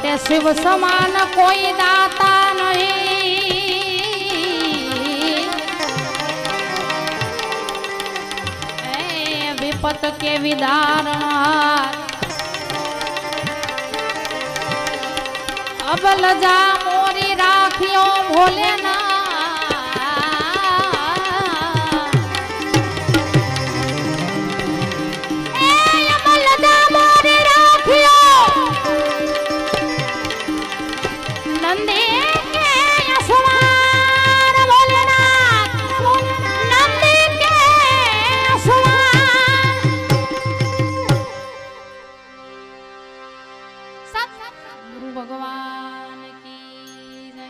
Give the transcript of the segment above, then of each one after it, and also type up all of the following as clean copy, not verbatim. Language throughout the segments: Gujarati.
કે શિવ સમાન કોઈ દાતા નહીં, એ વિપત કે વિદારનાર અબલ જા મોરી રાખ્યો ભોલેના, ભગવાન કી જય.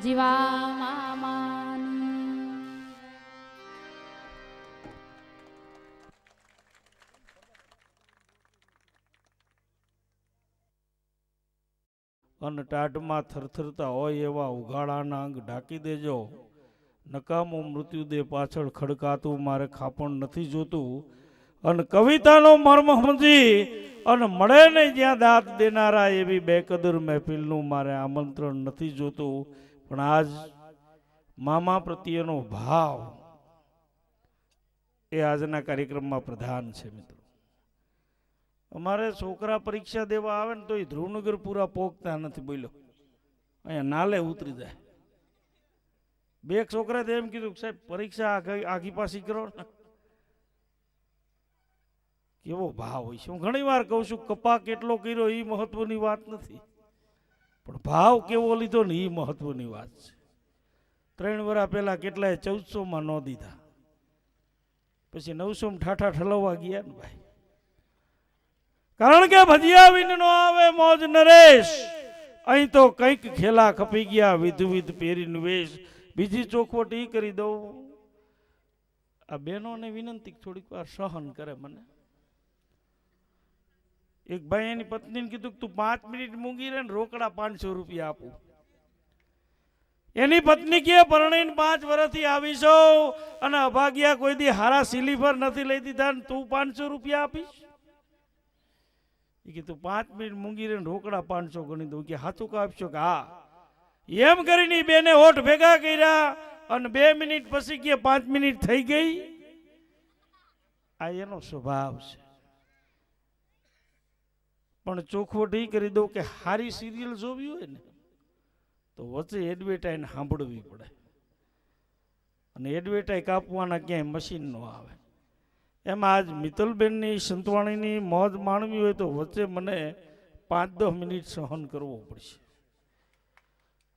જીવા મામાની અન ટાઢમાં થરથરતા હોય એવા ઉઘાડાના અંગ ઢાંકી દેજો. નકામો મૃત્યુદેહ પાછળ ખડકાતું મારે ખાપણ નથી જોતું. અને કવિતાનો મર્મ સમજી અને મળે ને જ્યાં દાંત દેનારા એવી બેકદર મહેફિલનું મારે આમંત્રણ નથી જોતું. પણ આજ મામા પ્રત્યેનો ભાવ એ આજના કાર્યક્રમમાં પ્રધાન છે. મિત્રો, અમારે છોકરા પરીક્ષા દેવા આવે ને તો એ ધ્રુવનગર પૂરા પોગતા નથી. બોલ્યો અહીંયા નાલે ઉતરી જાય. બે છોકરા એમ કીધું સાહેબ પરીક્ષા આખી પાછી કરો ને. કેવો ભાવ હોય છે. હું ઘણી વાર કહું છું કપા કેટલો કર્યો એ મહત્વની વાત નથી, પણ ભાવ કેવો લીધો ને એ મહત્વની વાત છે. 3 વર્ષ પહેલા કેટલાય 1400માં ન દીધા, પછી 900માં ઠાઠા ઠલવવા ગયા ને ભાઈ. કારણ કે ભજીયા વિન નો આવે મોજ નરેશ, અહીં તો કંઈક ખેલા ખપી ગયા વિધ પહેરીને વેશ. બીજી ચોખવટ ઈ કરી દઉં, આ બહેનોને વિનંતી થોડીક વાર સહન કરે. મને એક ભાઈ એની પત્નીને કીધું તું 5 મિનિટ મૂંગી રહે ને રોકડા 500 રૂપિયા આપું. એની પત્ની કે પરણીને 5 વર્ષથી આવીશો અને અભાગ્યા કોઈ દી હારા સિલીફર નથી લઈ દીધા ને તું 500 રૂપિયા આપીશ? એ કે તું 5 મિનિટ મૂંગી રહે ને રોકડા 500 ગણી દઉં. કે હાથું કા આપશો? કે હા. એમ કરીને બેને હોઠ ભેગા કર્યા અને 2 મિનિટ પછી કે 5 મિનિટ થઈ ગઈ. આ એનો સ્વભાવ છે. પણ ચોખવટ એ કરી દઉં કે હારી સિરિયલ જોવી હોય ને તો વચ્ચે એડવર્ટાઈઝ સાંભળવી પડે. અને એડવર્ટાઈઝ કાપવાના ક્યાંય મશીન ન આવે. એમાં આજ મિત્તલબેનની સંતવાણીની મોજ માણવી હોય તો વચ્ચે મને 5-10 મિનિટ સહન કરવો પડશે.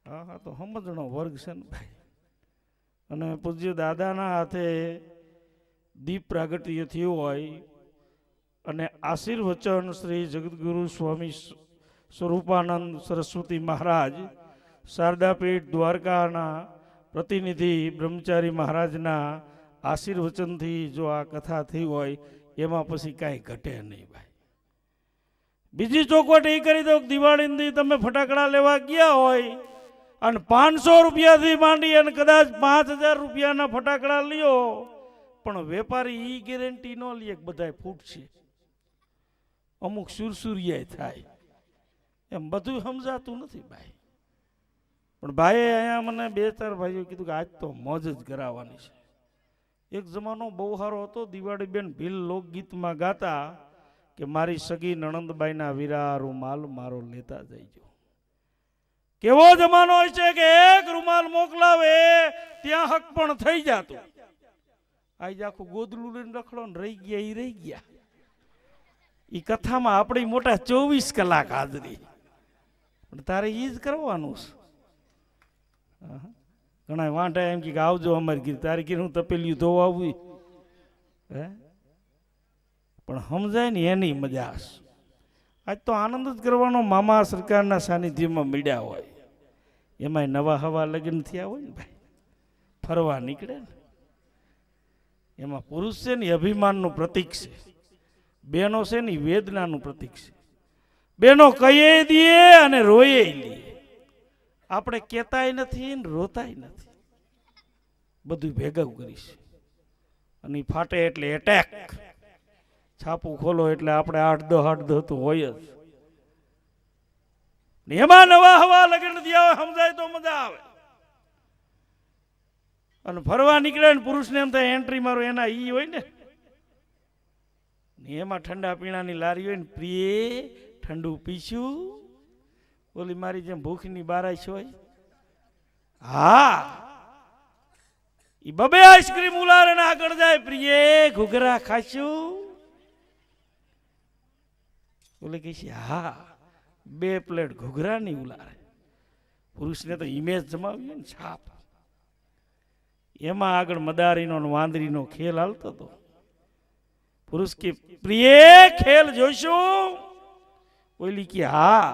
હા તો સમજણો વર્ગ છે ને ભાઈ. અને પૂજ્ય દાદાના હાથે દીપ પ્રાગટ્ય થયું હોય અને આશીર્વચન શ્રી જગતગુરુ સ્વામી સ્વરૂપાનંદ સરસ્વતી મહારાજ શારદાપીઠ દ્વારકાના પ્રતિનિધિ બ્રહ્મચારી મહારાજના આશીર્વચનથી જો આ કથા થઈ હોય એમાં પછી કાંઈ ઘટે નહીં ભાઈ. બીજી ચોખવટ એ કરી દો દિવાળીની તમે ફટાકડા લેવા ગયા હોય અને 500 રૂપિયાથી માંડી અને કદાચ 5000 રૂપિયાના ફટાકડા લ્યો, પણ વેપારી ઈ ગેરંટી ન લે બધા ફૂટશે. અમુક સુરસુરિયા થાય એમ બધું સમજાતું નથી ભાઈ. પણ ભાઈએ અહીંયા મને 2-4 ભાઈઓ કીધું કે આજ તો મોજ જ કરાવવાની છે. એક જમાનો બહુ સારો હતો. દિવાળી બેન ભીલ લોકગીતમાં ગાતા કે મારી સગી નણંદબાઈના વીરા રૂમાલ મારો લેતા જઈજો. કેવો જમાનો હોય છે કે એક રૂમાલ મોકલાવે ત્યાં હક પણ થઈ જતું. આજ આખું ગોદલું લઈને રખડો ને રહી ગયા એ રહી ગયા. એ કથામાં આપણી મોટા 24 કલાક હાજરી, પણ તારે એ જ કરવાનું છે. ઘણા વાંઢા એમ કે આવજો અમારી ગીર તારી ગીર હું તપેલિયું ધોવા આવું હે, પણ સમજાય ને એની મજા છે. આજ તો આનંદ જ કરવાનો. મામા સરકારના સાનિધ્યમાં મળ્યા હોય, એમાંય નવા હવા લગ્ન થયા હોય ને ભાઈ, ફરવા નીકળે ને એમાં પુરુષ છે ને અભિમાનનું પ્રતીક છે, બહેનો છે ને વેદનાનું પ્રતીક છે. બહેનો કહીએ દે અને રોયે લે. આપણે કહેતાય નથી ને રોતાય નથી, બધું ભેગું કરીશ. અને ફાટે એટલે એટેક. છાપું ખોલો એટલે આપણે 8-10 તો હોય જ. ને એમાં નવા હવા લગ્ન થયા હોય સમજાય તો મજા આવે. અને ફરવા નીકળે ને પુરુષને એમ થાય એન્ટ્રી મારો એના ઈ હોય ને એમાં ઠંડા પીણાની લારી હોય ને પ્રિય ઠંડુ પીશું ઓલી મારી જેમ ભૂખની બારાશ હોય. હા ઈ બબે આઈસ્ક્રીમ ઉલારે ને આગળ જાય પ્રિય ઘૂઘરા ખાશું ઓલે કહે છે હા 2 પ્લેટ ઘૂઘરાની ઉલારે. પુરુષને તો ઇમેજ જમાવી ને છાપ. એમાં આગળ મદારીનો ને વાંદરીનો ખેલ હાલતો હતો. પુરુષ કે પ્રિય ખેલ જોઈશું ઓલી કે હા.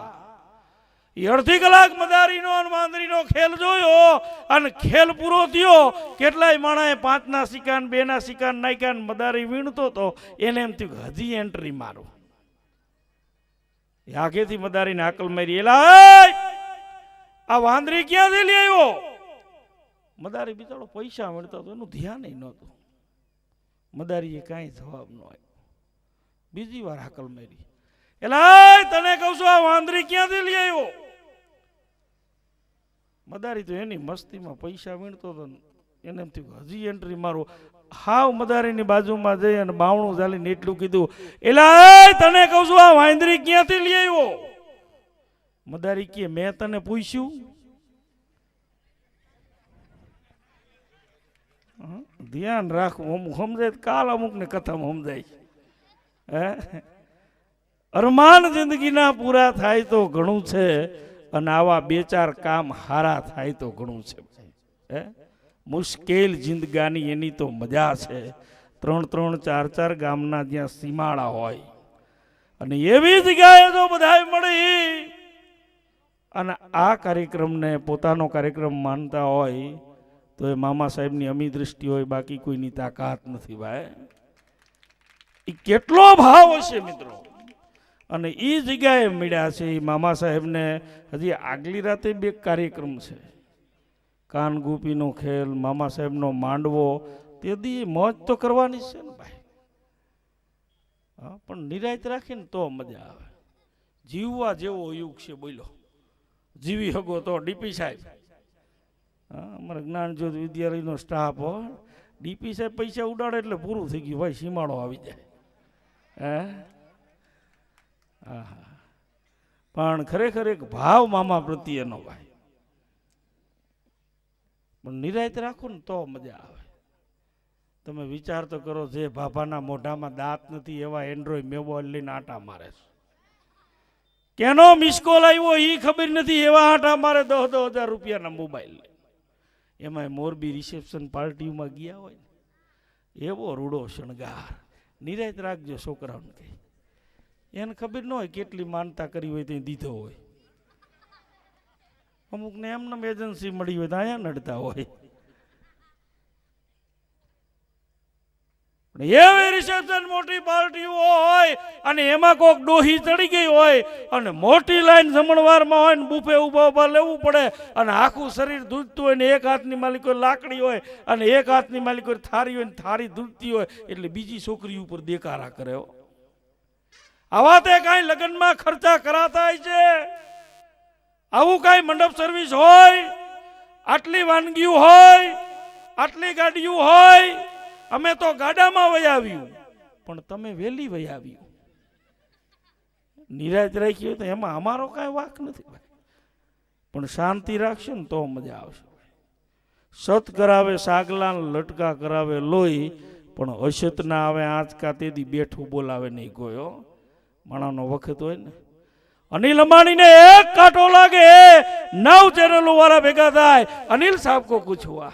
એ અડધી કલાક મદારીનો અને વાંદરીનો ખેલ જોયો અને ખેલ પૂરો થયો. કેટલાય માણાએ 5ના સિક્કા 2ના સિક્કા નાખ્યા ને મદારી વીણતો હતો. એને એમ થયું કે હજી એન્ટ્રી મારો. આગેથી મદારીને આકલ મારી એલા આ વાંદરી ક્યાંથી લઈ આવ્યો. મદારી બિચારો પૈસા મળતા તો એનું ધ્યાન નહોતું. મદારીએ કાંઈ જવાબ ન આપ્યો. બીજી વાર હાકલ મારી એલા તને કહું છું આ વાંદરી ક્યાંથી લઈ આવ્યો. મદારી તો એની મસ્તીમાં પૈસા વીણતો હતો એને એમ થયું હજી એન્ટ્રી મારો. હાવ મદારીની બાજુમાં જઈ અને બાવણું ચાલીને એટલું કીધું એલા તને કહું છું આ વાંદરી ક્યાંથી લઈ આવ્યો. મદારી કે મેં તને પૂછ્યું. ધ્યાન રાખવું અમુક સમજાય કાલ અમુક ને કથામાં સમજાય. અરમાન જિંદગીના પૂરા થાય તો ઘણું છે અને આવા 2-4 કામ હારા થાય તો ઘણું છે. મુશ્કેલ જિંદગાની એની તો મજા છે. 3-3, 4-4 ગામના જ્યાં સીમાડા હોય અને એવી જગ્યાએ જો બધાય મળી અને આ કાર્યક્રમને પોતાનો કાર્યક્રમ માનતા હોય તો એ મામા સાહેબની અમી દૃષ્ટિ હોય, બાકી કોઈની તાકાત નથી ભાઈ. એ કેટલો ભાવ હશે મિત્રો. અને એ જગ્યાએ મળ્યા છે એ મામા સાહેબને. હજી આગલી રાતે 2 કાર્યક્રમ છે. કાન ગોપીનો ખેલ, મામા સાહેબનો માંડવો. તે દી મોજ તો કરવાની છે ને ભાઈ. હા પણ નિરાયત રાખીને તો મજા આવે. જીવવા જેવો યુગ છે બોલો. જીવી હગો તો ડીપી સાહેબ. હા અમારા જ્ઞાન જ્યોત વિદ્યાલયનો સ્ટાફ હોય. ડીપી સાહેબ પૈસા ઉડાડે એટલે પૂરું થઈ ગયું ભાઈ. સીમાડો આવી જાય. હા પણ ખરેખર એક ભાવ મામા પ્રત્યેનો ભાઈ. પણ નિરાયત રાખો ને તો મજા આવે. તમે વિચાર તો કરો જે બાપાના મોઢામાં દાંત નથી એવા એન્ડ્રોઈડ મોબાઈલ લઈને આટા મારે છે. કેનો મિસકોલ આવ્યો એ ખબર નથી એવા આટા મારે 10,000 રૂપિયાના મોબાઈલ. એમાં મોરબી રિસેપ્શન પાર્ટીમાં ગયા હોય ને એવો રૂડો શણગાર. નિરાયત રાખજો છોકરાઓને કહી. એને ખબર ન હોય કેટલી માનતા કરી હોય ત્યાં દીધો હોય. અમુકને એમને એજન્સી મળી હોય તો અહીંયા નડતા હોય. એવી રિસેપ્શન મોટી પાર્ટીઓ હોય અને એમાં કોઈક ડોહી ચડી ગઈ હોય અને મોટી લાઈન જમણવારમાં હોય ને બુફે ઉભા લેવું પડે અને આખું શરીર ધૂજતું હોય ને એક હાથની માલિક લાકડી હોય અને એક હાથની માલિક થારી હોય ને થારી ધૂજતી હોય એટલે બીજી છોકરી ઉપર દેકારા કરે. આવા તે કાંઈ લગ્નમાં ખર્ચા કરાતા છે. આવું કાંઈ મંડપ સર્વિસ હોય, આટલી વાનગીઓ હોય, આટલી ગાડીઓ હોય. અમે તો ગાડામાં વહી આવ્યું પણ તમે વેલી વહી આવ્યું. નિરાશ રાખી તો એમાં અમારો કાંઈ વાંક નથી ભાઈ. પણ શાંતિ રાખશો ને તો મજા આવશે. સત કરાવે સાગલા, લટકા કરાવે લોહી, પણ અસત ના આવે આંચકા તેથી બેઠું બોલાવે નહીં ગયો. માણાનો વખત હોય ને. અનિલ અંબાણીને એક કાંટો લાગે 9 ચેનલો વાળા ભેગા થાય. અનિલ સાહેબ કો કુછ હુઆ.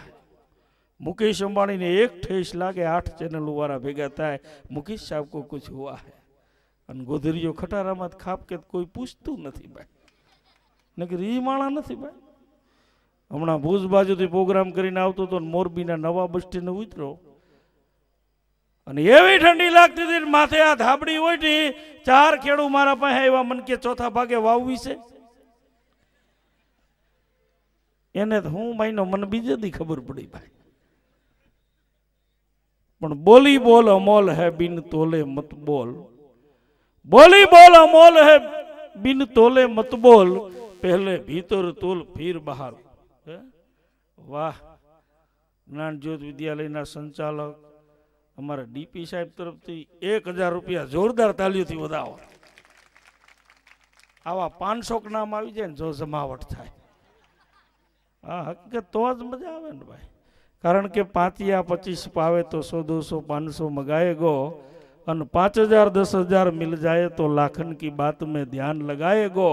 मुकेश अंबानी ने एक ठेस लागे 8 चैनल वाला भेगा था. मुकेश साहब को कुछ हुआ है. अन गोधरियो खटारा मत खाप के कोई पूछતું નથી ભાઈ. નકર ઈ માણા નથી ભાઈ. હમણાં ભુજ બાજુથી પ્રોગ્રામ કરીને આવતો તો મોરબીના નવા બસ સ્ટેન્ડ ઉતરો અને એવી ઠંડી લાગતી હતી માથે આ ધાબડી ઓઈટી 4 ખેડૂ મારા પાસે આવ્યા. મન કે ચોથા ભાગે વાવવી છે. એને તો હું મહિનો મને બીજે દી ખબર પડી ભાઈ. પણ બોલી બોલ અમોલ હે બિન તોલે મત બોલ. બોલી બોલ અમોલ હે બિન તોલે મત બોલ, પહેલે ભીતર તોલ ફીર બહાર. હે? વાહ! જ્ઞાન જ્યોત વિદ્યાલયના સંચાલક અમારા ડીપી સાહેબ તરફથી 1000 રૂપિયા જોરદાર તાલીઓથી વધાવો. આવા 500 નામ આવી જાય ને જો જમાવટ થાય. હા, હકીકત તો જ મજા આવે ને ભાઈ. કારણ કે 5 या 25 પાવે તો 100 200 500 મગાએગો, અને 5000 10,000 मिल जाए तो लाखन की बात में ध्यान लगाएगो.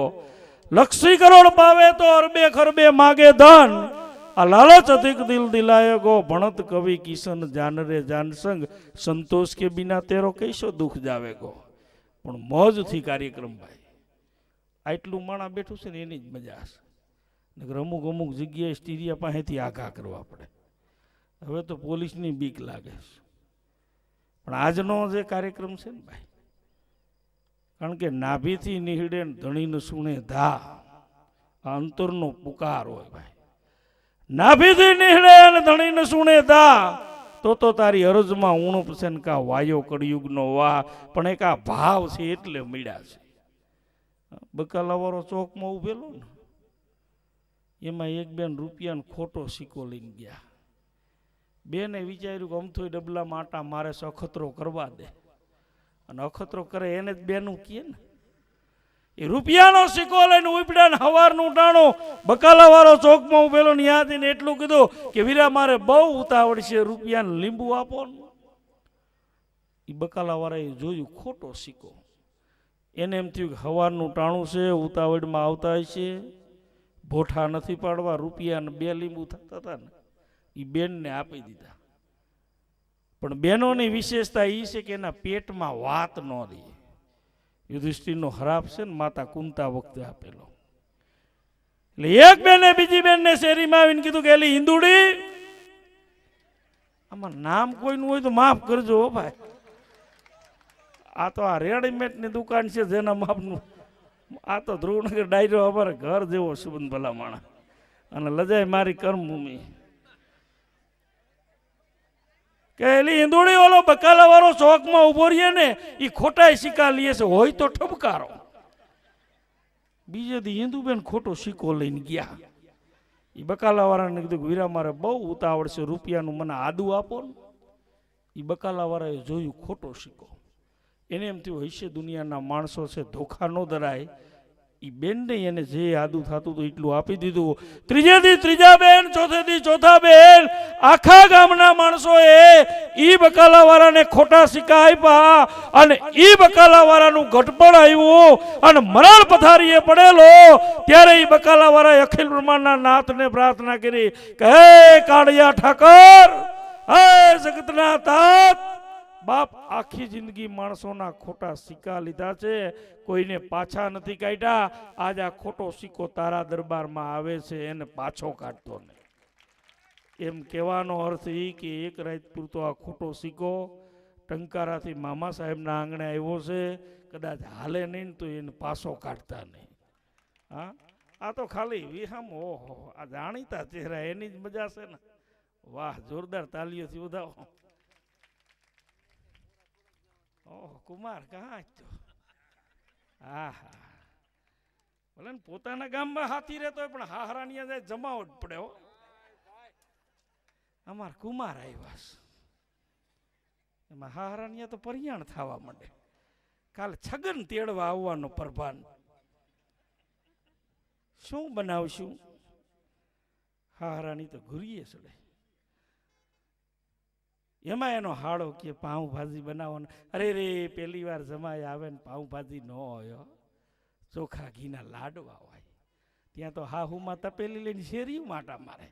1,00,000 करोड़ पावे तो अरबे खरबे मांगे धन, आ लालच अधिक दिल दिलाएगो. भणत कवि किशन जान रे जान संग, संतोष के बिना तेरो कैसो दुख जावेगो. પણ મોજથી કાર્યક્રમ ભાઈ. આટલું માણા બેઠું છે ને એની જ મજા હશે. નકર અમુક અમુક જગ્યાએ સ્ટીરિયા પાસેથી આઘા કરવા પડે. હવે તો પોલીસની બીક લાગે છે. પણ આજનો જે કાર્યક્રમ છે ને ભાઈ, કારણ કે નાભીથી નીહળે ને ધણીને સુણે ધા, આ અંતરનો પુકાર હોય ભાઈ. નાભીથી નીહળે અને ધણીને સુણે ધા, તો તારી અરજમાં ઉણપ છે ને કા વાયો કળિયુગનો વાહ. પણ એક આ ભાવ છે એટલે મળ્યા છે. બકાલાવાળો ચોકમાં ઉભેલો ને, એમાં એક બેન રૂપિયાનો ખોટો સિક્કો લઈને ગયા. બેને વિચાર્યું કે અમથોય ડબલામાં આટા મારે છે, અખતરો કરવા દે. અને અખતરો કરે એને જ બેનું કહે ને. એ રૂપિયાનો સિક્કો લઈને ઉપડ્યા ને હવારનું ટાણું બકાલાવાળો ચોકમાં ઉભેલો ને યાદીને એટલું કીધું કે વીરા મારે બહુ ઉતાવળ છે, રૂપિયાને લીંબુ આપો ને. એ બકાલાવાળાએ જોયું ખોટો સિક્કો. એને એમ થયું કે હવારનું ટાણું છે, ઉતાવળમાં આવતા હશે, ભોઠા નથી પાડવા, રૂપિયાને 2 લીંબુ થતા હતા ને, એ બેનને આપી દીધા. પણ બેનોની વિશેષતા એ છે કે એના પેટમાં વાત ન રહી. યુધિષ્ઠિરનો હરાપ છે ને માતા કુંતા વખતે આપેલો. એટલે એક બેને બીજી બેનને શેરીમાં આવીને કીધું કે એલી હિંદુડી, આમાં નામ કોઈનું હોય તો માફ કરજો હો ભાઈ. આ તો આ રેડીમેડની દુકાન છે જેના માપનું. આ તો ધ્રુવનગર ડાયરો અમારે ઘર જેવો સુબંધ ભલા માણા. અને લજાય મારી કર્મભૂમિ. કે એલી હિંદુડી ઓલો બકાલાવાળો ચોકમાં ઉભો રહીએ ને, એ ખોટા સિક્કા લે છે, હોય તો ઠપકારો. બીજે દી હિન્દુબેન ખોટો સિક્કો લઈને ગયા. એ બકાલાવાળાને કીધું કે વીરા મારે બહુ ઉતાવળ છે, રૂપિયાનું મને આદુ આપો ને. એ બકાલાવાળાએ જોયું ખોટો સિક્કો. એને એમ થયું હશે દુનિયાના માણસો છે, ધોખા ન ધરાય. એ બેનને એને જે આદુ થતું હતું એટલું આપી દીધું. ત્રીજે દી ત્રીજા બેન, ચોથે દી ચોથા બેન, આખા ગામના માણસોએ ઈ બકાલાવાળાને ખોટા સિક્કા આપ્યા. અને ઈ બકાલાવાળાનું ઘટપણ આવ્યું અને મરણ પથારીએ પડેલો. ત્યારે ઈ બકાલાવાળાએ અખિલ બ્રહ્માંડના નાથને પ્રાર્થના કરી કે હે કાળિયા ઠાકર, હે જગતના તાત, બાપ આખી જિંદગી માણસોના ખોટા સિક્કા લીધા છે, કોઈને પાછા નથી કાઢ્યા. આજ આ ખોટો સિક્કો તારા દરબારમાં આવે છે, એને પાછો કાઢતો નહીં. એમ કહેવાનો અર્થ એ કે એક રાત પૂરતો આ ખોટો સિક્કો ટંકારાથી મામા સાહેબના આંગણે આવ્યો છે, કદાચ હાલે નહીં તો એને પાછો કાઢતા નહીં. હા, આ તો ખાલી વિહામ. ઓહો, આ જાણીતા ચહેરા, એની જ મજા છે ને. વાહ, જોરદાર તાલીઓથી વધાવો. ઓહ કુમાર કાં તો હા હા, ભલે ને પોતાના ગામમાં હાથી રહેતો હોય પણ હાહરાનિયા જાય જમાવટ પડે હો. અમાર કુમાર આવ્યા છે, એમાં હાહરાનિયા તો પરિયાણ થવા માંડે. કાલે છગન તેડવા આવવાનો પ્રભાન. શું બનાવશું? હાહરાની તો ઘુરીએ ચડે. એમાં એનો હાડો કે પાઉંભાજી બનાવવાનો. અરે રે, પહેલી વાર જમાય આવે ને પાઉંભાજી ન હોય, ચોખા ઘીના લાડવા હોય. ત્યાં તો હાહુમાં તપેલી લઈને શેરી માટા મારે.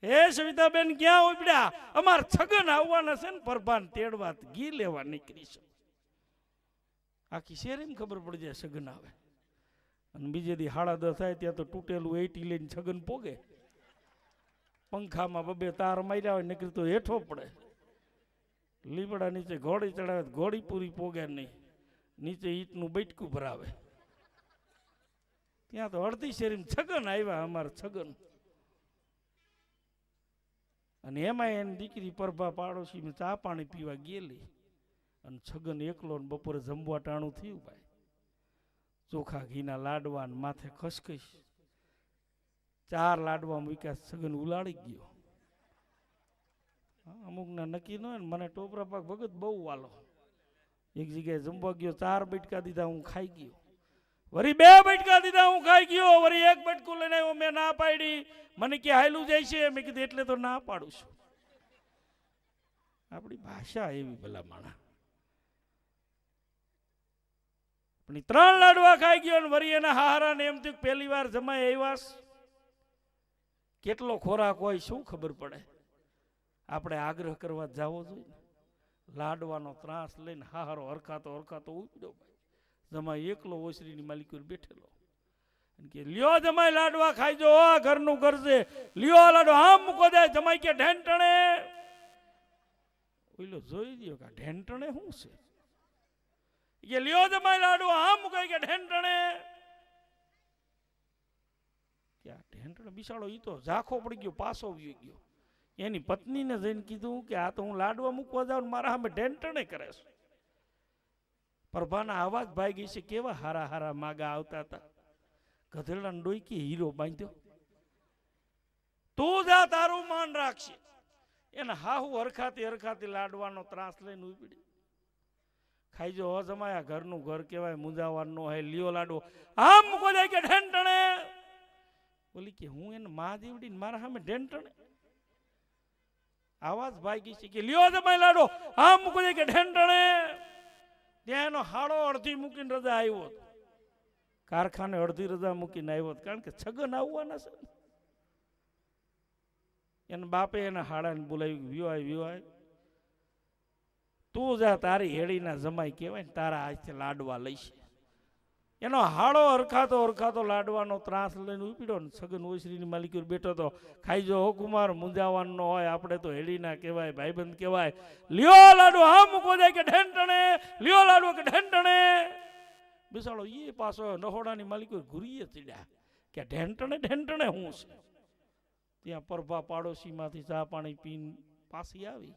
એ સવિતાબેન ક્યાં ઉપડ્યા? અમાર છગન આવવાના છે ને પરભાન તેડવા, ઘી લેવા નીકળીશું. આખી શેરીમાં ખબર પડી જાય છગન આવે. અને બીજે દી 10:30 થાય ત્યાં તો તૂટેલું 80 લઈને છગન પોગે. પંખામાં 2 તાર માર્યા હોય, નીકળી તો હેઠો પડે. લીમડા નીચે ઘોડી ચડાવે, ઘોડી પૂરી પોગે નહીં, નીચે ઈટનું બૈટકું ભરાવે. ત્યાં તો અડધી શેરીમાં છગન આવ્યા, અમારે છગન. અને એમાં એની દીકરી પરભા પાડોશી ચા પાણી પીવા ગયેલી, અને છગન એકલો ને બપોરે જમવા ટાણું થયું ભાઈ. ચોખા ઘીના લાડવા ને માથે ખસખસ 4 લાડવા મૂક્યા. સગન ઉલાડી ગયો. અમુકના નક્કી ન હોય ને. મને ટોપરા પાક ભગત બહુ વાલો. એક જગ્યાએ જમવા ગયો, 4 બટકા દીધા, હું ખાઈ ગયો. વળી 2 બટકા દીધા, હું ખાઈ ગયો. વળી 1 બટકું લઈને આવ્યો, મેં ના પાડી. મને કે હાયલું જાય છે. મેં કીધું એટલે તો ના પાડું છું. આપણી ભાષા એવી ભલા માણા. પણ 3 લાડવા ખાઈ ગયો ને વળી એના હારા ને એમ થયું પહેલી વાર જમાય આવ્યા. કેટલો ખોરાક હોય શું ખબર પડે. આપણે આગ્રહ કરવા જાવો જોઈએ. લાડવાનો ત્રાસ લઈને હારો હરખાતો ઉપડ્યો. જમાઈ એકલો ઓસરીની માલિકી બેઠેલો કે લ્યો જમાઈ લાડવા ખાઈ જો, ઘરનું ઘર છે, લ્યો લાડો આમ મૂકો જાય. જમાઈ કે ઢેંટણે. ઓઈલો જોઈ દયો કે ઢેંટણે શું છે કે લ્યો જમાઈ લાડુ આમ મૂકાય કે ઢેંટણે. કે આ ઢેંટણે બિસાડો ઈ તો ઝાખો પડી ગયો, પાછો વી ગયો. એની પત્નીને જઈને કીધું કે આ તો હું લાડવા મૂકવા જાઉં મારા સામે ઢેંટણે કરે છે. પ્રભાના આવાજ ભાઈ ગઈ છે. કેવા હારા હારા માગા આવતા હતા. ગધેડા ડોઈકી હીરો બાંધ્યો. તું જા તારું માન રાખશે. એને હાહુ હરખાતી લાડવાનો ત્રાસ લઈને ઉપડી. ખાઈ જો જમાયા. ઘરનું ઘર કહેવાય, મુંજાવાનું હોય. લ્યો લાડવો આમ મૂકો જાય કે ઢેંટણે. બોલી કે હું એને મા દેવડી મારા સામે ઢેંટણે. આવાજ ભાઈ ગઈ છે કે લ્યો જમાઈ લાડો આમ મૂકો જાય કે ઢેંટણે. ત્યાં એનો હાડો અડધી મૂકીને રજા આવ્યો. કારખાને અડધી રજા મૂકીને આવ્યો. કારણ કે છગન આવવાના છે. એના બાપે એના હાડાને બોલાવી વિવાય તું જા તારી હેડીના જમાઈ કહેવાય ને તારા હાથે લાડવા લઈશ. એનો હાડો હરખાતો લાડવાનો ત્રાસ લઈને ઉપડ્યો ને છગન ઓસરીની માલિકી બેઠો તો. ખાઈ જો હો કુમાર, મુંજાવાનો હોય. આપણે તો હેડીના કહેવાય, ભાઈબંધ કહેવાય. લ્યો લાડુ આમ મૂકો જાય કે ઢેંટણે. લ્યો લાડુ કે ઢેંટણે. બિસાડો એ પાછો નહોડાની માલિકી ઘુરીએ ચડ્યા કે ઢેંટણે શું છે. ત્યાં પરભા પાડોશીમાંથી ચા પાણી પીને પાછી આવી.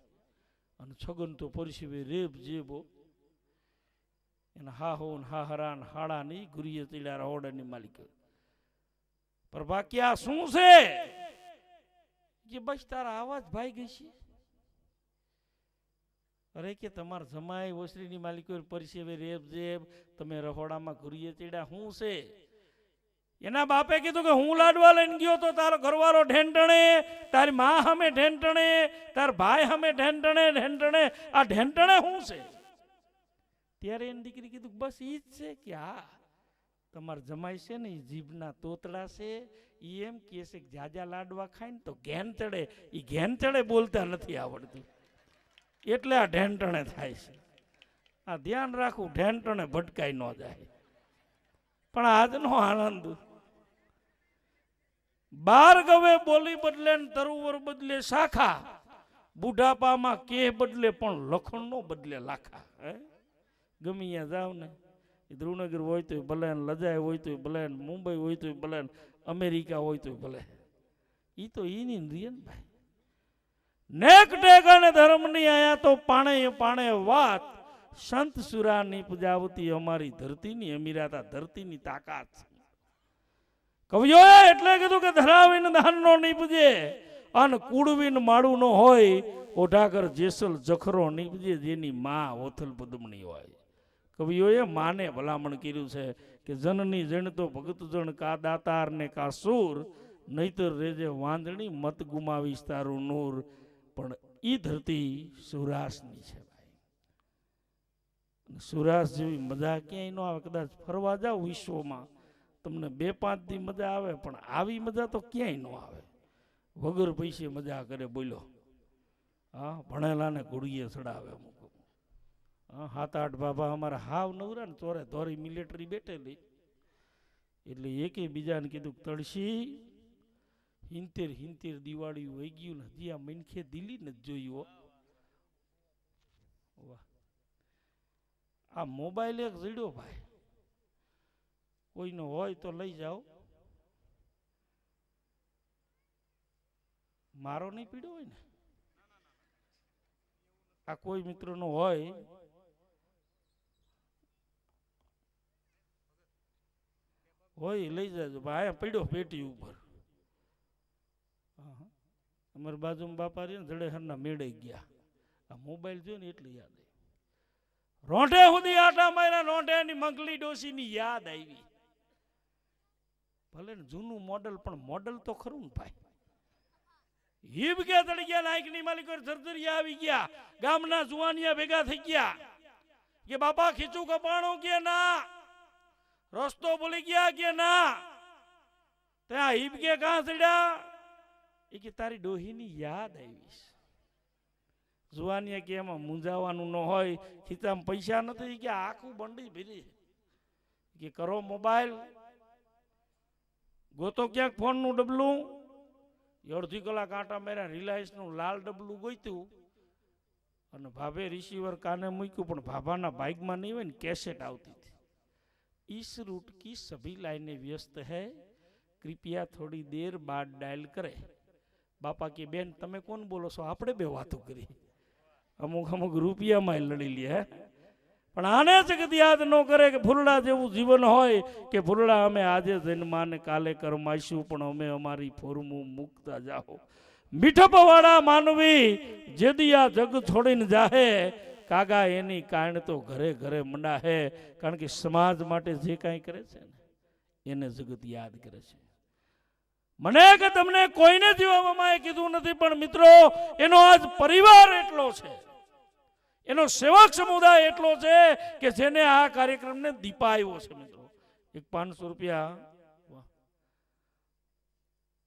અને છગન તો પરસીવે રેબ જેબો. એના હાહો ને હાહરા ને હાડા ની ગુરીએ ચડ્યા રહોડાની માલિકી. પ્રભા ક્યાં શું છે કે બસ તારા આવાજ ભાઈ ગઈ છે. અરે કે તમારા જમાઈ ઓસરીની માલિકી પરસીવે રેબ જેબ, તમે રહોડામાં ઘુરીએ ચડ્યા શું છે. એના બાપે કીધું કે હું લાડવા લઈને ગયો તો તારો ઘરવાળો ઢેંટણે, તારી મા સામે ઢેંટણે, તાર ભાઈ સામે ઢેંટણે. આ ઢેંટણે શું છે. ત્યારે એની દીકરી કીધું બસ ઈ જ છે કે હા તમારા જમાઈ છે ને એ જીભના તોતડા છે. એ એમ કહે છે કે જાજા લાડવા ખાય ને તો ઘેન ચડે. એ ઘેન ચડે બોલતા નથી આવડતું એટલે આ ઢેંટણે થાય છે. આ ધ્યાન રાખવું ઢેંટણે ભટકાઈ ન જાય. પણ આજનો આનંદ. બાર ગવે બોલી બદલે ને તરુવર બદલે શાખા. બુઢાપામાં કે બદલે પણ લખણ નો બદલે લાખા. ગમે ત્યાં જાવ ને, ધ્રુવનગર હોય તો ભલે, લજાય હોય તો ભલે, મુંબઈ હોય તો ભલે, અમેરિકા હોય તો ભલે. ઈ તો ઈની રિયન ભાઈ. નેક ટેક અને ધર્મની આયા તો પાણે વાત. સંત સુરા નીપજાવતી અમારી ધરતીની અમીરાતા ધરતીની તાકાત. કવિઓએ એટલે કીધું કે ધરાવીને ધાનનો નીપજે અને કુડવીને માળું નો હોય. ઓઢાકર જેસલ જખરો નીપજે જેની માં ઓથલ પદમણી હોય. કવિઓએ માને ભલામણ કર્યું છે કે જનની જણ તો ભગત જણ કા દાતાર ને કા સૂર, નહીતર રેજે વાંદણી મત ગુમાવીશ તારું નૂર. પણ ઈ ધરતી સૌરાષ્ટ્રની છે. સૌરાષ્ટ્ર જેવી મજા ક્યાંય ન આવે. કદાચ ફરવા જાવ વિશ્વમાં તમને 2-5 દી મજા આવે, પણ આવી મજા તો ક્યાંય ન આવે. વગર પૈસે મજા કરે બોલો. હા, ભણેલાને ઘોડીએ ચડાવે અમુક. 7-8 બાબા અમારા હાવ નવરા ને ચોરે ધોરી મિલિટરી બેઠેલી. એટલે એકે બીજાને કીધું તળશી 70 દિવાળી વહી ગયું ને હજી આ મનખે દિલ્હી નથી જોયું. વાહ, આ મોબાઈલ એક જડ્યો ભાઈ. કોઈનો હોય તો લઈ જાઓ. મારો નહીં પીડ્યો હોય ને. આ કોઈ મિત્રનો હોય હોય લઈ જાજો ભાઈ, અહીંયા પડ્યો પેટી ઉપર. અમારી બાજુમાં બાપા રહ્યા ને જડેહરના મેળે ગયા, આ મોબાઈલ જોયો ને એટલે યાદ આવી. રોંઢે સુધી આટા માર્યા, રોંઢેની મંગલી ડોશીની યાદ આવી. ભલે ને જૂનું મોડલ, પણ મોડલ તો ખરું ને ભાઈ. હીબ કે તળી ગયા, નાયકની માલિકો જરજરિયા આવી ગયા, ગામના જુવાનિયા ભેગા થઈ ગયા કે બાપા ખીચું કપાણો કે ના, રસ્તો ભૂલી ગયા કે ના. ત્યાં હીબ કે કાં ચડ્યા એ કે તારી ડોહીની યાદ આવી. જુવાનિયા કે એમાં મૂંઝાવાનું ન હોય, ખીચામાં પૈસા નથી કે આખું બંડી ભરી કે કરો મોબાઈલ, ગોતો ક્યાંક ફોનનું ડબલું. અડધી કલાક આટા મેરા રિલાયન્સનું લાલ ડબલું ગોઈતું અને ભાભે રિસીવર કાને મૂક્યું, પણ ભાભાના બાઇકમાં નહીં હોય ને કેસેટ આવતી હતી. इस रूट की सभी लाइनें व्यस्त है, कृपया थोड़ी देर बाद डायल करे. બાપા કે બેન તમે કોણ બોલો છો? આપણે બે વાતો કરી, અમુક અમુક રૂપિયામાં લડી લે. પણ આને જગત યાદ ન કરે કે ફૂલડા જેવું જીવન હોય કે ફૂલડા અમે આજે જન્માને કાલે કરમાઈશું, પણ અમે અમારી ફોરમું મૂકતા જાઓ. મીઠપવાળા માનવી જેદી આ જગ છોડીને જાહે, કાગા એની કાણ તો ઘરે ઘરે મંડા હે. કારણ કે સમાજ માટે જે કાંઈ કરે છે ને એને જગત યાદ કરે છે. મને કે તમને કોઈને જીવવામાં કીધું નથી, પણ મિત્રો એનો આજ પરિવાર એટલો છે, એનો સેવક સમુદાય એટલો છે કે જેને આ કાર્યક્રમને દીપાવ્યો છે. મિત્રો એક 500 રૂપિયા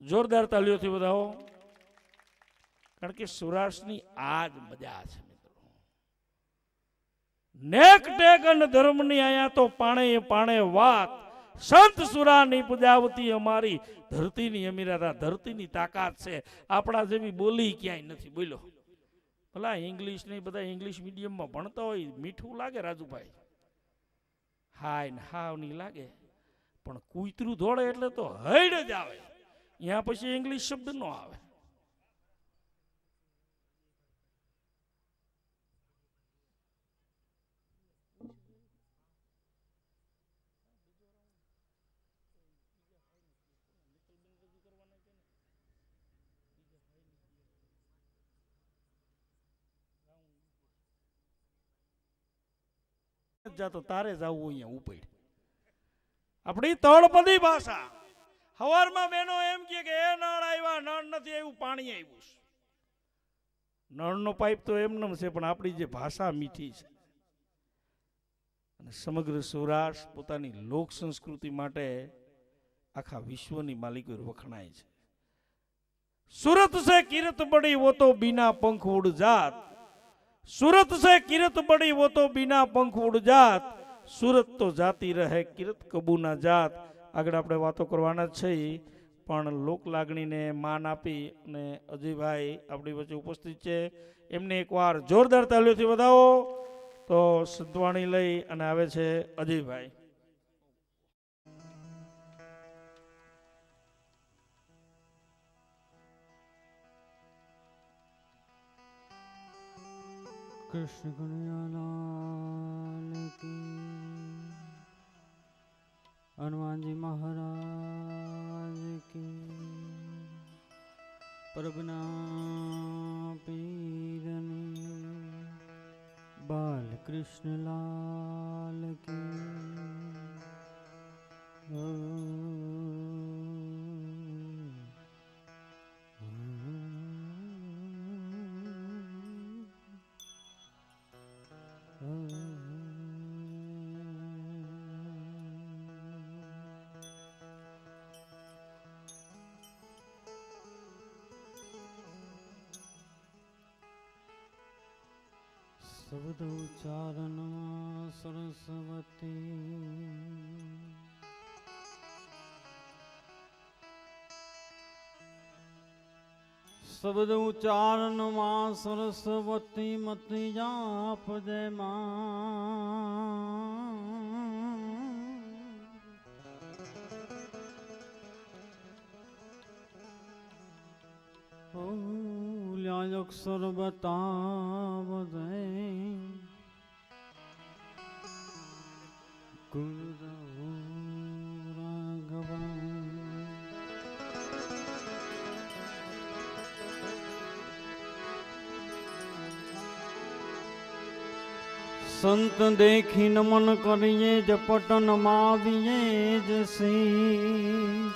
જોરદાર તાલીઓથી વધાવો, કારણ કે સૌરાષ્ટ્રની આજ મજા છે. નેક ટેક અને ધર્મની અહીંયા તો પાણે પાણે વાત, સંત સુરાની પૂજાવતી અમારી ધરતીની અમીરાતા, ધરતીની તાકાત છે. આપણા જેવી બોલી ક્યાંય નથી. બોલો ભલા ઇંગ્લિશ નહીં, બધા ઇંગ્લિશ મીડિયમમાં ભણતા હોય, મીઠું લાગે રાજુભાઈ, હાય ને હાવ નહીં લાગે, પણ કૂતરું દોડે એટલે તો હૈડ જ આવે. અહીંયા પછી ઇંગ્લિશ શબ્દ ન આવે. જાતો તારે જવું અહીંયા ઉપડ. આપણી તળપદી ભાષા. હવારમાં બેનો એમ કે એ નળ આવ્યા, નળ નથી આવ્યું, પાણી આવ્યું. નળનો પાઇપ તો એમનેમ છે, પણ આપણી જે ભાષા મીઠી છે. અને સમગ્ર સૌરાષ્ટ્ર પોતાની લોક સંસ્કૃતિ માટે આખા વિશ્વની માલિકો વખણાય છે. સુરત સે કિરત બડી વો તો બિના પંખ ઉડ જાત, सूरत से किरत बड़ी वो तो बिना पंख उड़ जात, सूरत तो जाती रहे किरत कबू ना जात. આગળ આપણે વાતો કરવાના છે, પણ લોક લાગણીને માન આપી અને અજયભાઈ આપણી વચ્ચે ઉપસ્થિત છે, એમને એકવાર જોરદાર તાલીઓથી વધાવો. તો સંતવાણી લઈ અને આવે છે અજયભાઈ. कृष्ण कन्हैयालाल की, हनुमान जी महाराज की, परबना पीरनी बाल कृष्ण लाल की. शब्द उच्चारण सरस्वती, शब्द उच्चारण मां सरस्वती मति जाप जय मां अक्षर बताव दे गुरु સંત દેખી નમન કરીએ જપટ નમાવીએ જસી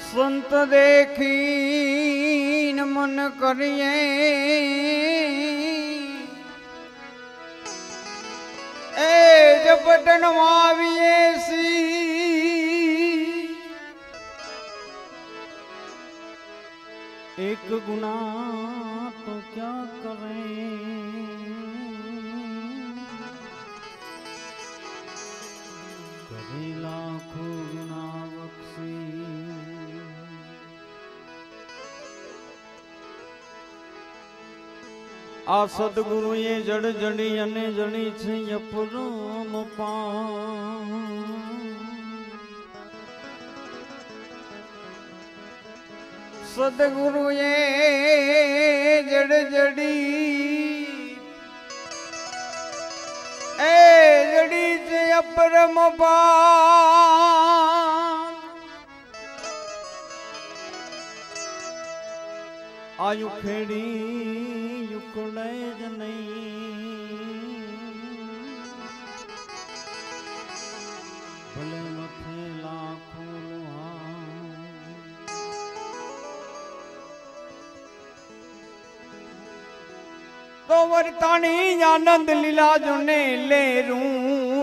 સંત દેખી નમન કરીએ એ જપટ નમાવીએ સી एक गुनाह तो क्या करे लाखों गुनाह बख्शी आ सदगुरु ये जड़ जड़ी अने जड़ी छे अपरम पा सदगुरु ये जड़ जड़ी ए जड़ी से अपरम आयु खेड़ी युकड़े ज नहीं भले मथे लाखों तो वर्तानी आनंद लीला जुने ले रू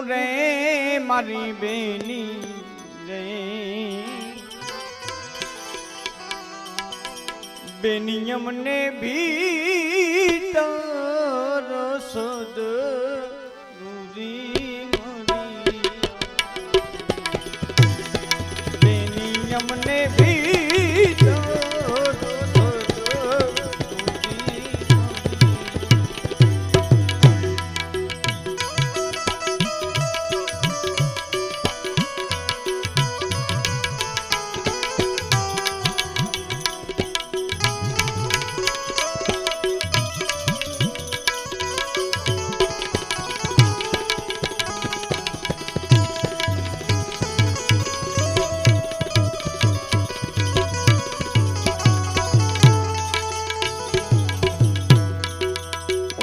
रे मारी बेनी रे बेनियम ने भीतर सद रूरी मरी बेनियम ने भीतर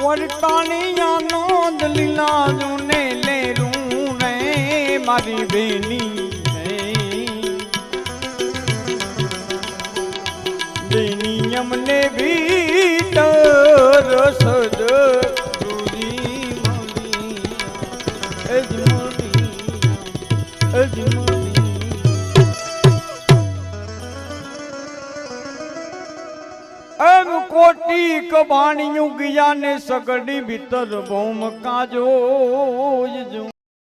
वर्तानी आनंद लीला जुने ले रू रे मारी बेनी है बेनियम ने भीतर सद रूरी मरी अजमनी अजमनी अम कोटी कबाणियों गया ने सगड़ी भीतर भौम काजो